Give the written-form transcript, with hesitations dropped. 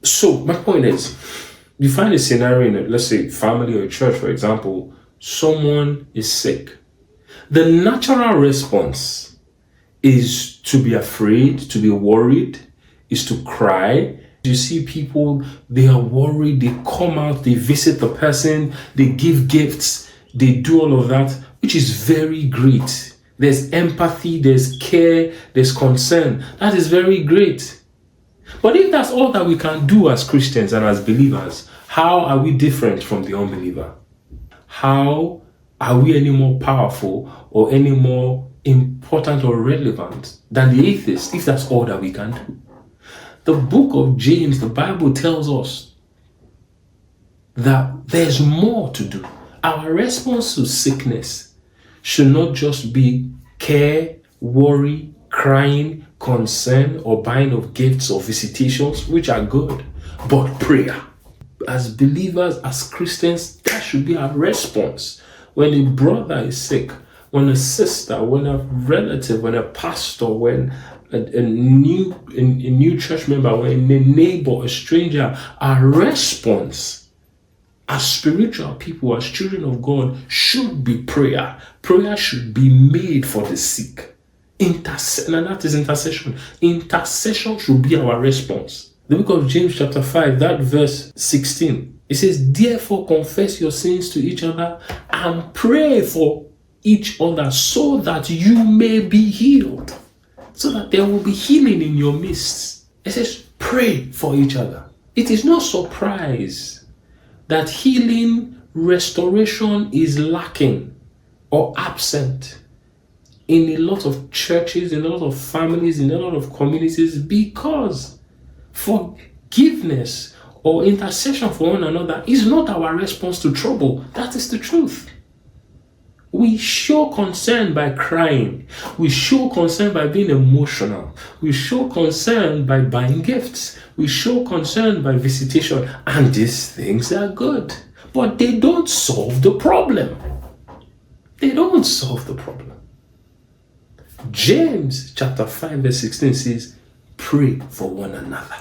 So my point is, you find a scenario in, let's say, family or church, for example, someone is sick. The natural response is to be afraid, to be worried, is to cry. You see people, they are worried, they come out, they visit the person, they give gifts, they do all of that, which is very great. There's empathy, there's care, there's concern. That is very great. But if that's all that we can do as Christians and as believers, how are we different from the unbeliever? How are we any more powerful or any more important or relevant than the atheist if that's all that we can do? The book of James, the Bible tells us that there's more to do. Our response to sickness should not just be care, worry, crying, concern, or buying of gifts or visitations, which are good, but prayer. As believers, as Christians, that should be our response. When a brother is sick, when a sister, when a relative, when a pastor, when a new church member, when a neighbor, a stranger, our response as spiritual people, as children of God, should be prayer. Prayer should be made for the sick. And that is intercession. Intercession should be our response. The book of James chapter 5, that verse 16, it says, therefore confess your sins to each other and pray for each other so that you may be healed. So that there will be healing in your midst. It says, pray for each other. It is no surprise that healing, restoration is lacking or absent in a lot of churches, in a lot of families, in a lot of communities, because forgiveness or intercession for one another is not our response to trouble. That is the truth. We show concern by crying. We show concern by being emotional. We show concern by buying gifts. We show concern by visitation. And these things are good. But they don't solve the problem. They don't solve the problem. James chapter 5 verse 16 says, pray for one another.